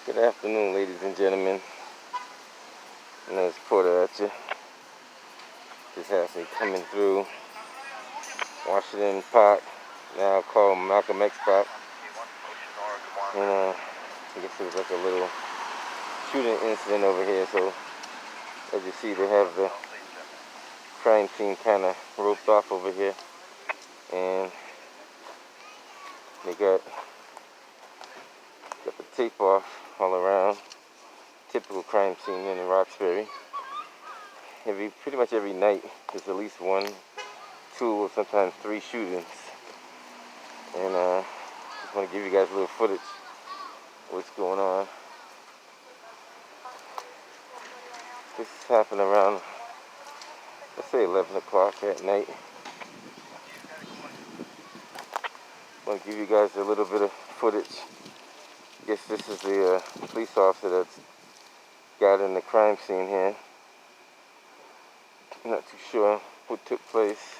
Good afternoon, ladies and gentlemen. Nice Porter at you. Just have me coming through Washington Park, now called Malcolm X Park. And I guess it was like a little shooting incident over here. So as you see, they have the crime scene kind of roped off over here, and they got the tape off all around. Typical crime scene in Roxbury. Pretty much every night, there's at least one, two, or sometimes three shootings. And just want to give you guys a little footage of what's going on. This happened around, let's say 11 o'clock at night. I want to give you guys a little bit of footage. I guess this is the police officer that's got in the crime scene here. I'm not too sure what took place.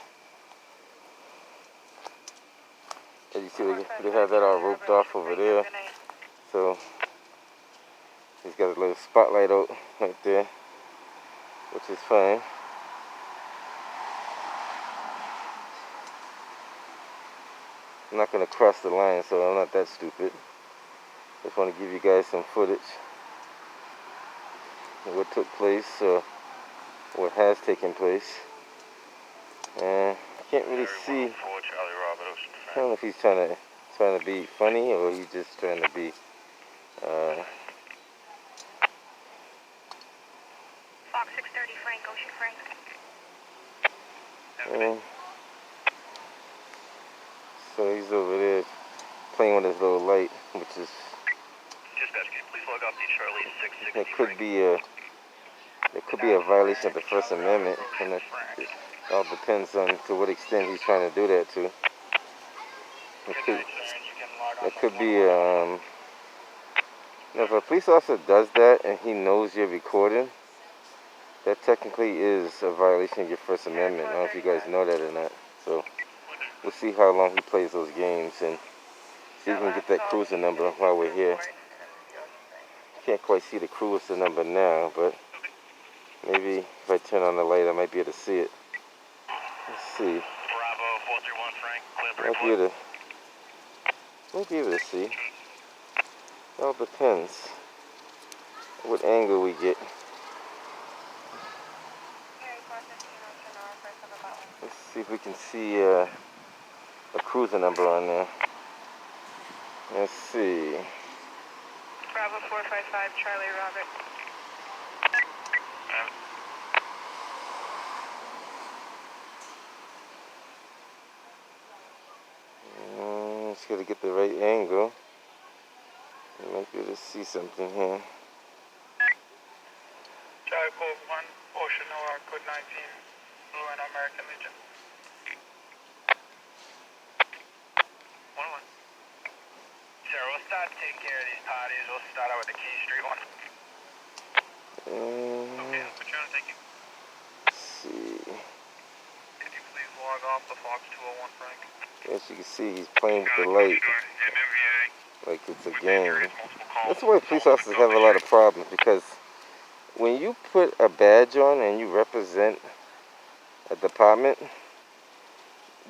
As you see, they have that all roped off over there. So he's got a little spotlight out right there, which is fine. I'm not going to cross the line, so I'm not that stupid. Just want to give you guys some footage of what took place, or what has taken place. And I can't really see. I don't know if he's trying to be funny, or he's just trying to be Fox 630 Frank, Ocean Frank. So he's over there playing with his little light, which is, Dispatch, can you please log off the Charlie 660 it could be a violation of the First Amendment, and it all depends on to what extent he's trying to do that to. It could be, if a police officer does that and he knows you're recording, that technically is a violation of your First Amendment. I don't know if you guys know that or not. So we'll see how long he plays those games and see if we can get that cruiser number while we're here. Can't quite see the cruiser number now, but maybe if I turn on the light, I might be able to see it. Let's see. Bravo 431 Frank, Might be able to see. It all depends what angle we get. Let's see if we can see a cruiser number on there. Let's see. Bravo 455 Charlie Robert. Just gotta get the right angle. You might be able to see something here. Charlie 41 Ocean Noir, code 19, Blue and American Legion. 101. Sir, we'll start taking care of these parties. We'll start out with the Key Street one. Okay, put you on, thank you. Let's see. Could you please log off the Fox 201 Frank? As you can see, he's playing with the light like it's a game. That's why police officers have a lot of problems, because when you put a badge on and you represent a department,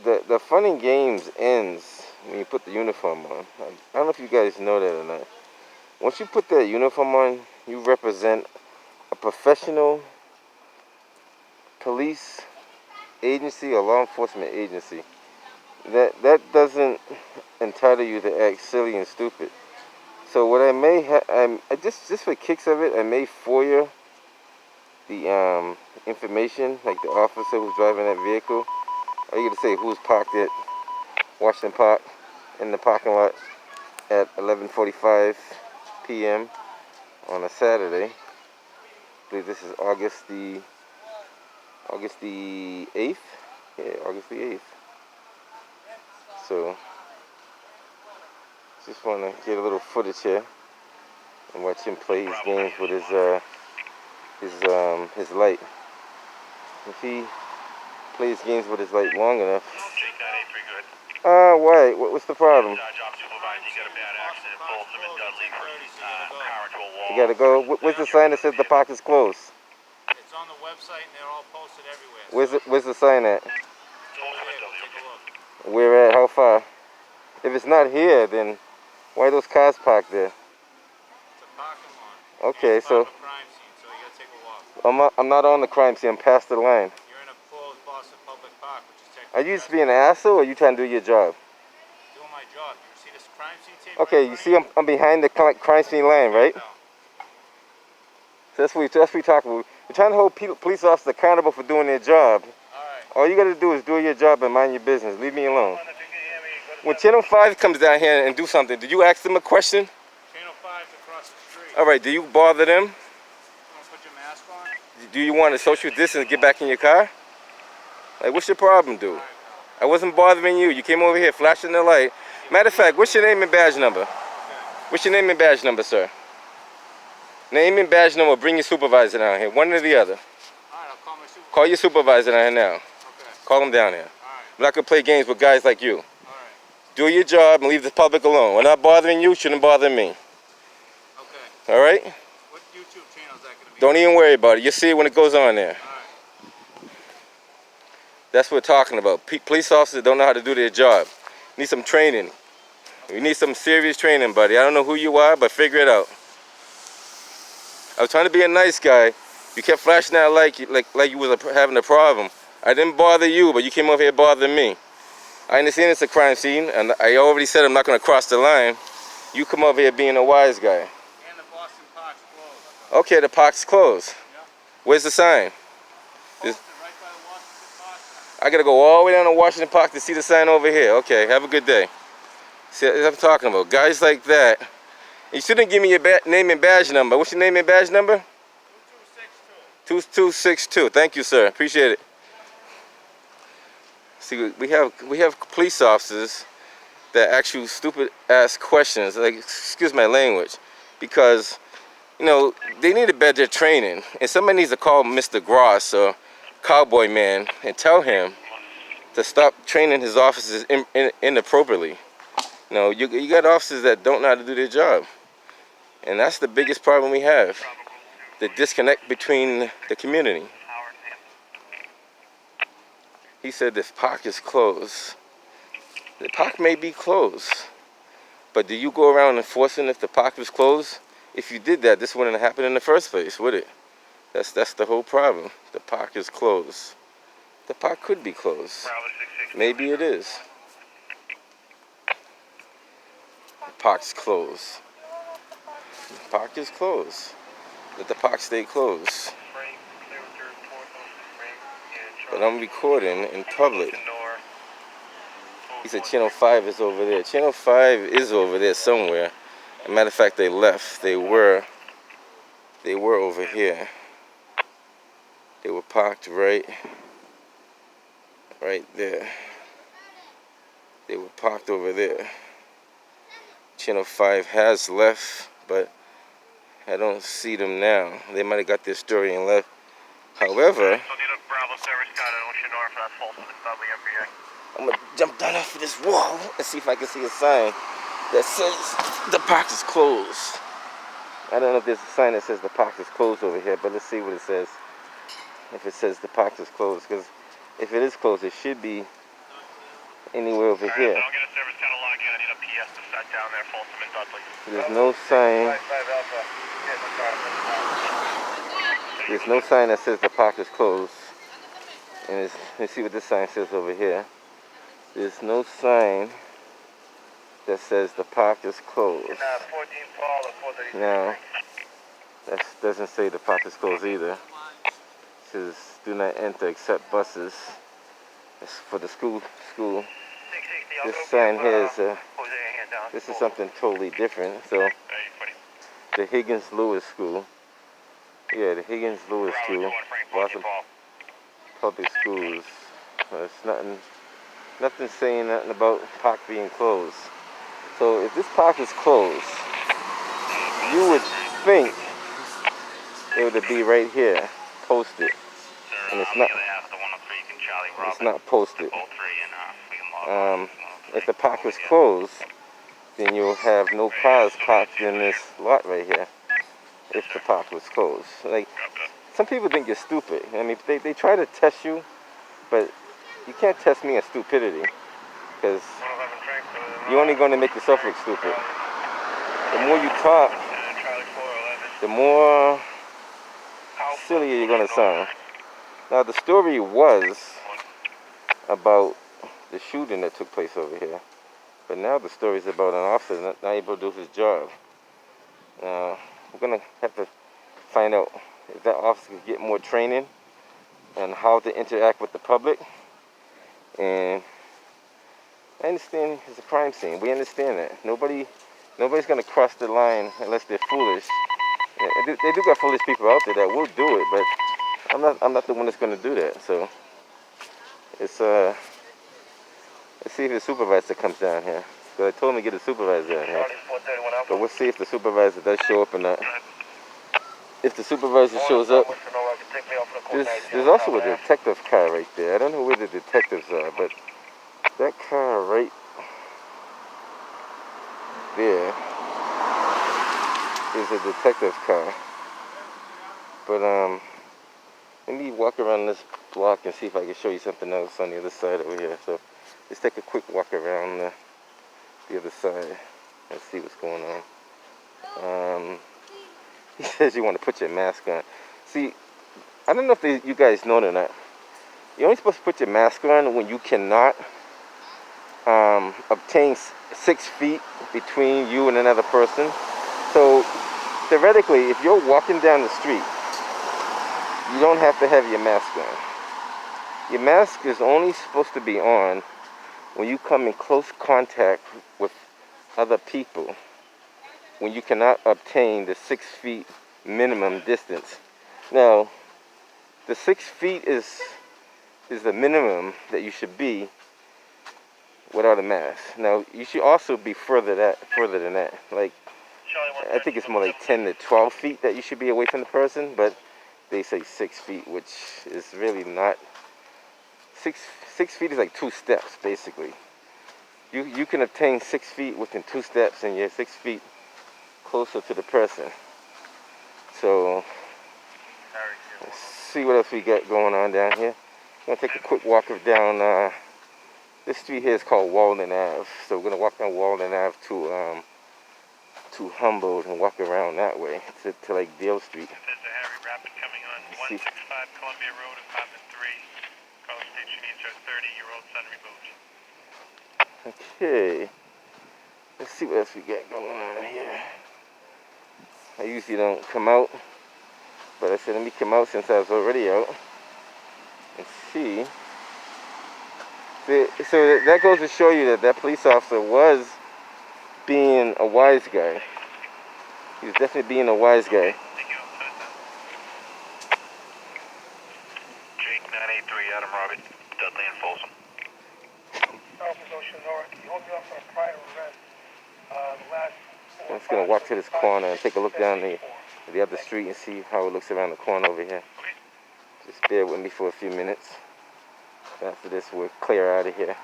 the fun and games ends when you put the uniform on. I don't know if you guys know that or not. Once you put that uniform on, you represent a professional police agency or law enforcement agency. That doesn't entitle you to act silly and stupid. So what I may just for kicks of it, I may FOIA the information, like the officer who's driving that vehicle. Or you gotta say who's parked at Washington Park in the parking lot at 11:45 p.m. on a Saturday. I believe this is August the 8th. Yeah, August the 8th. So just want to get a little footage here and watch him play his games with his light. If he plays games with his light long enough. Why? What's the problem? Job supervisor, you got a bad accident, Folsom and Dudley, power to a wall. You gotta go. Where's the sign that says the park is closed? It's on the website and they're all posted everywhere. Where's the sign at? It's over there. Go take a look. Where at? How far? If it's not here, then why are those cars parked there? It's a parking lot. Okay, It's part so of a crime scene, so you gotta take a walk. I'm not on the crime scene. I'm past the line. You're in a closed Boston Public Park, which is Are technically. you just being an asshole, or are you trying to do your job? doing my job? You see this crime scene tape? Okay, you see I'm behind the crime scene line, right? So that's what we talking about. We're trying to hold police officers accountable for doing their job. Alright. All you gotta do is do your job and mind your business. Leave me alone. When Channel 5 comes down here and do something, do you ask them a question? Channel 5's across the street. All right, do you bother them? You wanna put your mask on? Do you want to social distance and get back in your car? Like, what's your problem, dude? Alright. I wasn't bothering you. You came over here flashing the light. Matter of fact, what's your name and badge number? What's your name and badge number, sir? Name and badge number. Bring your supervisor down here. One or the other. Alright, I'll call my supervisor. Call your supervisor down here now. Okay. Call him down here. Alright. I'm not going to play games with guys like you. Alright. Do your job and leave the public alone. We're not bothering you. Shouldn't bother me. Okay. All right? What YouTube channel is that gonna be? Don't even worry about it. You'll see it when it goes on there. Alright. That's what we're talking about. Police officers don't know how to do their job. Need some training. We need some serious training, buddy. I don't know who you are, but figure it out. I was trying to be a nice guy. You kept flashing out like you was having a problem. I didn't bother you, but you came over here bothering me. I understand it's a crime scene, and I already said I'm not going to cross the line. You come over here being a wise guy. And the Boston Park's closed. Okay, the park's closed. Yeah. Where's the sign? Posted right by the Washington Park. I got to go all the way down to Washington Park to see the sign over here. Okay, have a good day. See what I'm talking about. Guys like that. You shouldn't give me your name and badge number. What's your name and badge number? 2262. 2262. Thank you, sir. Appreciate it. See, we have police officers that ask you stupid ass questions. Like, excuse my language, because you know they need to better training. And somebody needs to call Mr. Gross or Cowboy Man and tell him to stop training his officers inappropriately. You know, you got officers that don't know how to do their job. And that's the biggest problem we have. The disconnect between the community. He said this park is closed. The park may be closed. But do you go around enforcing if the park was closed? If you did that, this wouldn't have happened in the first place, would it? That's the whole problem. The park is closed. The park could be closed. Maybe it is. The park's closed. The park is closed. Let the park stay closed. But I'm recording in public. He said Channel 5 is over there. Channel 5 is over there somewhere. As a matter of fact, they left. They were over here. They were parked right there. They were parked over there. Channel 5 has left, but I don't see them now. They might have got their story and left. However, I'm gonna jump down off of this wall and see if I can see a sign that says the park is closed. I don't know if there's a sign that says the park is closed over here, but let's see what it says. If it says the park is closed, because if it is closed, it should be anywhere over here. I'll get a service catalog in. I need a PS to set down there, Folsom and Dudley. There's no sign. There's no sign that says the park is closed. And let's see what this sign says over here. There's no sign that says the park is closed. Now, that doesn't say the park is closed either. It says do not enter except buses. It's for the school. This sign here is this is something totally different. So the Higgins Lewis School. Yeah, the Higgins Lewis School. Boston Public Schools. It's nothing saying nothing about park being closed. So if this park is closed, you would think it would be right here, posted. And it's not. It's not posted. If the park was closed, then you'll have no cars parked in this lot right here. if the park was closed. Like, some people think you're stupid. I mean, they try to test you, but you can't test me on stupidity, because you're only going to make yourself look stupid. The more you talk, the more sillier you're going to sound. Now, the story was about the shooting that took place over here, but now the story is about an officer not able to do his job. Now, we're going to have to find out if that officer can get more training on how to interact with the public. And I understand it's a crime scene. We understand that. Nobody's going to cross the line unless they're foolish. They do got foolish people out there that will do it, but I'm not the one that's going to do that. So it's let's see if the supervisor comes down here. So they told me to get a supervisor down here. But we'll see if the supervisor does show up or not. If the supervisor shows up, there's also a detective car right there. I don't know where the detectives are, but that car right there is a detective car. But let me walk around this block and see if I can show you something else on the other side over here. So let's take a quick walk around the other side and see what's going on. He says you want to put your mask on. See, I don't know if you guys know it or not. You're only supposed to put your mask on when you cannot obtain 6 feet between you and another person. So theoretically, if you're walking down the street, you don't have to have your mask on. Your mask is only supposed to be on when you come in close contact with other people, when you cannot obtain the 6 feet minimum distance. Now, the 6 feet is the minimum that you should be without a mask. Now, you should also be further than that. Like, I think it's more like 10 to 12 feet that you should be away from the person, but they say 6 feet, which is really not. 6 feet is like 2 steps, basically. You can obtain 6 feet within 2 steps, and you're 6 feet closer to the person. So let's see what else we got going on down here. I'm gonna take a quick walk down. This street here is called Walden Ave. So we're gonna walk down Walden Ave to Humboldt and walk around that way to like Dale Street. There's a heavy rapid coming on 165 Columbia Road, apartment 3. Call station needs her 30-year-old son removed. Okay. Let's see what else we got going on here. I usually don't come out, but I said let me come out since I was already out and see. So that goes to show you that police officer was being a wise guy. He was definitely being a wise guy. Jake 983, Adam Robbie, Dudley and Folsom. Officer Ocean North, you hold me off on a prior arrest. I'm just gonna walk to this corner and take a look down the other street and see how it looks around the corner over here. Just bear with me for a few minutes. After this, we'll clear out of here.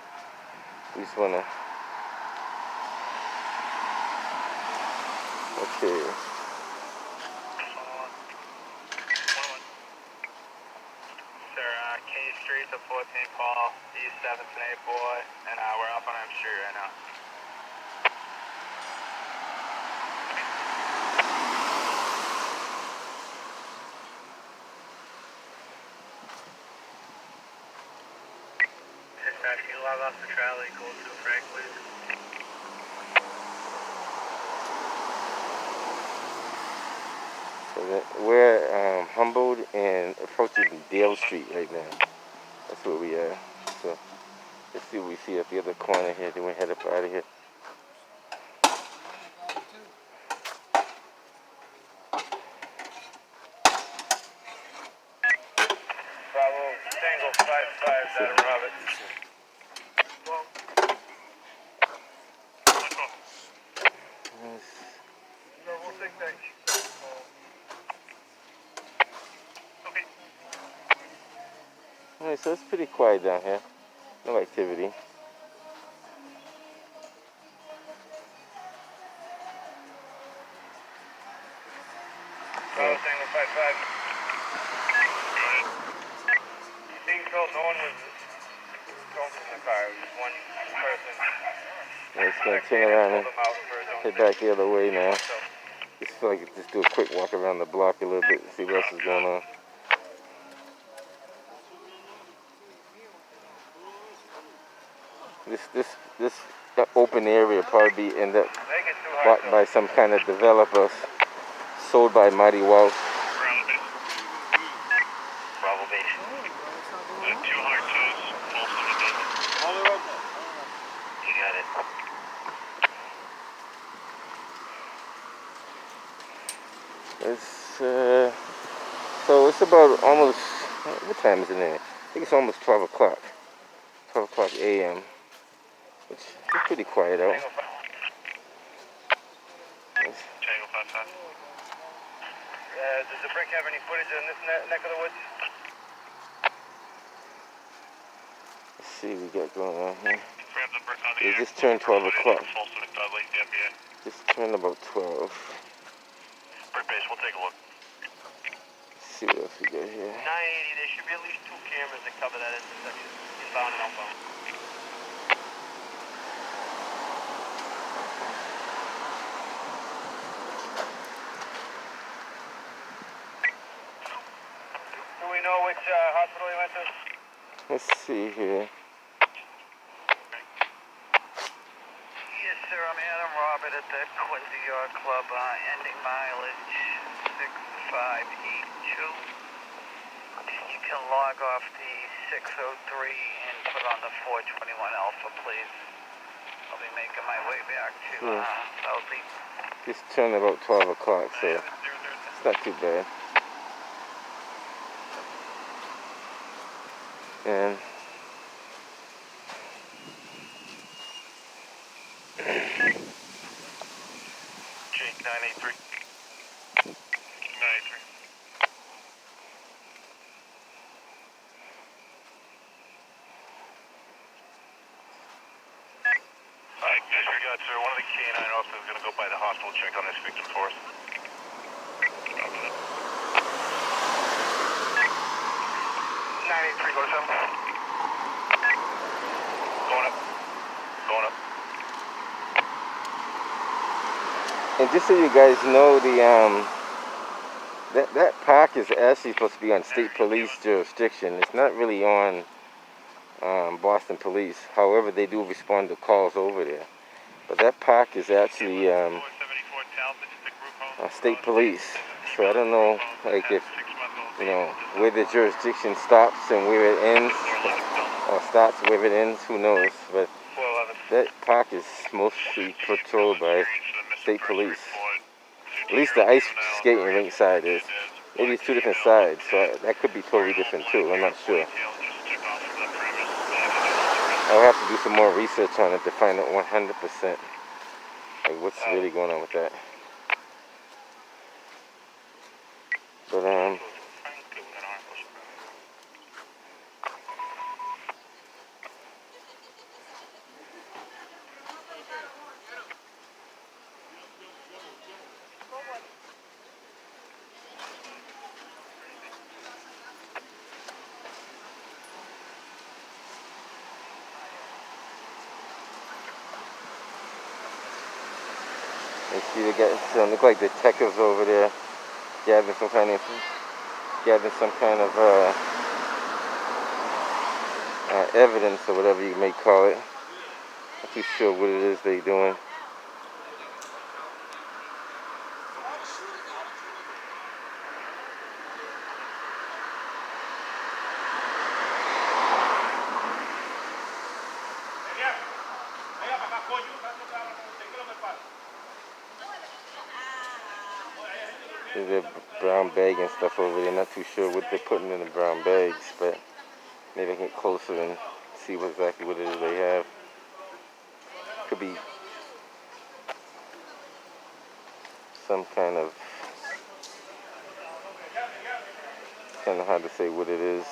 We just wanna. Okay. Sir, K Street to 14 Paul, East 7th and 8 boy, and we're up on M Street right now. Dispatch, can you log off the trolley, go to Frank, please? So we're Humboldt and approaching Dale Street right now. That's where we are. So let's see what we see at the other corner here. Then we head up out of here. Bravo, Tango 55, Adam Robert. We'll take that. Alright, so it's pretty quiet down here. No activity. Tango 5-5. Being told no one was going from the car. It was just one person. It's gonna turn around and Pulled him out for his own head back the other way now. So, Just feel like just do a quick walk around the block a little bit and see what else is going on. This open area probably be end up make it too hard. bought by some kind of developer, sold by Mighty Walsh. Bravo base. 2 hard toes, also a dozen. You got it. It's so it's about almost, what time is it now? I think it's almost 12 o'clock. 12 o'clock a.m. Which is pretty quiet out. Tango 5-5. Does the brick have any footage on this neck of the woods? Let's see what we got going on here. Grab the brick on the It just turned 12 o'clock. Folsom McDudley, the NBA. Just turned about 12. Brick base, we'll take a look. Let's see what else we got here. 980, there should be at least 2 cameras that cover that intersection, inbound and outbound. Do we know which hospital he went to? Let's see here. Yes, sir, I'm Adam Robert at the Quincy Yacht Club, ending mileage 6582. You can log off the 603 and put on the 421 Alpha, please. I'll be making my way back to Southeast. Just turned about 12 o'clock, so it's not too bad. And Jake 983. 983. Alright, disregard, sir. One of the K9 officers is going to go by the hospital, check on this victim for us. 983, go to 7. Going up. Going up. And just so you guys know, that park is actually supposed to be on state police jurisdiction. It's not really on Boston Police. However, they do respond to calls over there. But that park is actually state police. So I don't know, like, if where the jurisdiction stops and where it ends, or starts where it ends. Who knows? But that park is mostly patrolled by state police. At least the ice skating rink side is. Maybe it's 2 different sides, so that could be totally different too. I'm not sure. I'll have to do some more research on it to find out 100% like what's really going on with that. But you see, they got look like detectives over there gathering some kind of evidence or whatever you may call it. Not too sure what it is they're doing. There's a brown bag and stuff over there. Not too sure what they're putting in the brown bags, but maybe I can get closer and see exactly what it is they have. Could be some kind of hard to say what it is.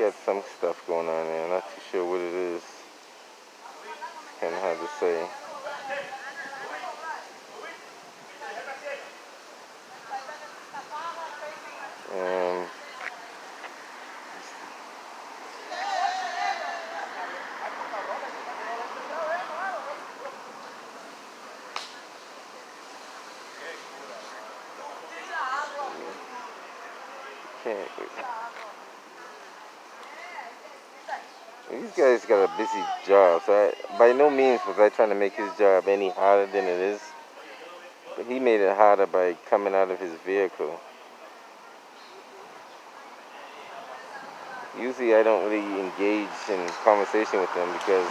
got some stuff going on there. I'm not too sure what it is. Kind of hard to say. Can't. These guys got a busy job, so by no means was I trying to make his job any harder than it is. But he made it harder by coming out of his vehicle. Usually I don't really engage in conversation with them because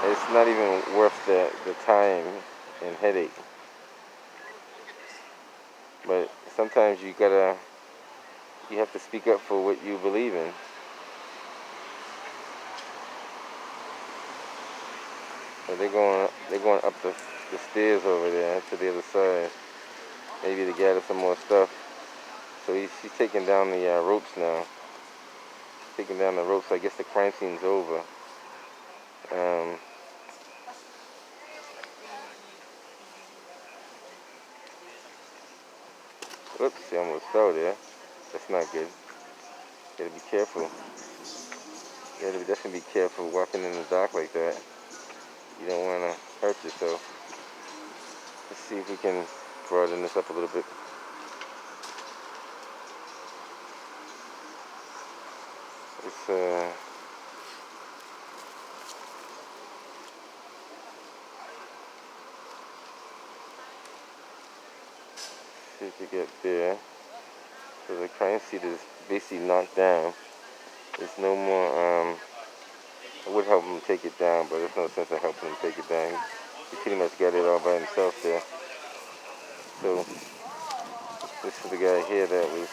it's not even worth the time and headache. But sometimes you have to speak up for what you believe in. So they're going up the stairs over there to the other side, maybe to gather some more stuff. So she's taking down the ropes now. Taking down the ropes. I guess the crime scene's over. Oops, I almost fell there. That's not good. Gotta be careful. Gotta definitely be careful walking in the dark like that. You don't want to hurt yourself. Let's see if we can broaden this up a little bit. See if we get there. So the crime scene is basically knocked down. There's no more, I would help him take it down, but there's no sense in helping him take it down. He pretty much got it all by himself there. So, this is the guy here that was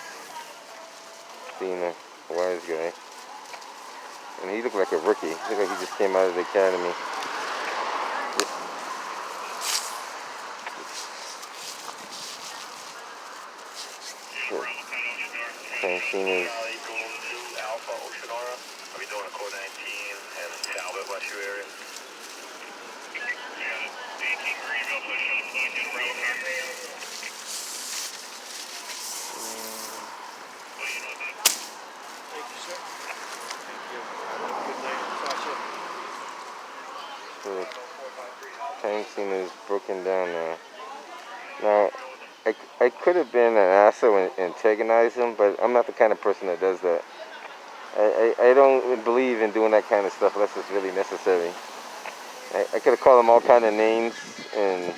being a wise guy. And he looked like a rookie. He looked like he just came out of the academy. Crime scene is Alpha Oceanara. Are we doing a code 19 and Talbot, West View area? Yeah, 18 Greenville, push on plug in rail car. What do you know about? Thank you, sir. Thank you. Good night, Natasha. So the crime scene is broken down now. Now, I could have been an asshole and antagonized him, but I'm not the kind of person that does that. I don't believe in doing that kind of stuff unless it's really necessary. I could have called him all kind of names, and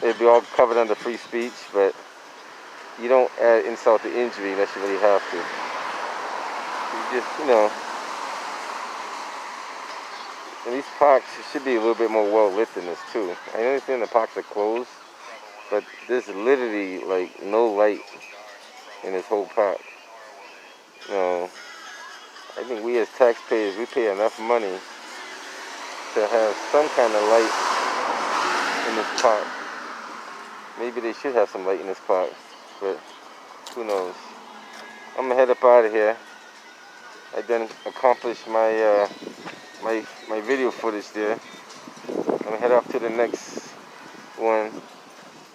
it'd be all covered under free speech, but you don't add insult to injury unless you really have to. You just, and these parks should be a little bit more well lit than this too. I understand the parks are closed, but there's literally like no light in this whole park. I think we as taxpayers, we pay enough money to have some kind of light in this park. Maybe they should have some light in this park, but who knows. I'm gonna head up out of here. I done accomplished my my video footage there. I'm gonna head off to the next one.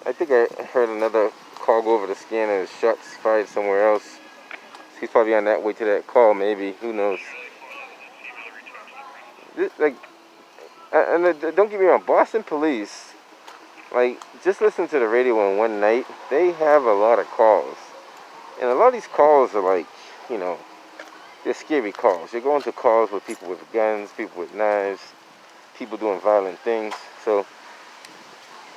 I think I heard another call go over the scanner. The shots fired somewhere else. He's probably on that way to that call, maybe. Who knows? And don't get me wrong, Boston police, just listen to the radio on one night. They have a lot of calls, and a lot of these calls are they're scary calls. You're going to calls with people with guns, people with knives, people doing violent things. So,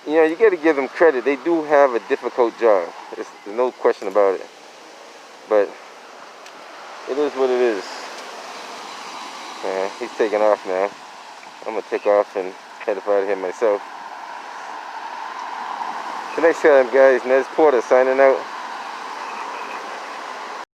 you got to give them credit. They do have a difficult job. There's no question about it. But it is what it is. He's taking off now. I'm going to take off and head up out of here myself. Till next time, guys. Nez Porter signing out.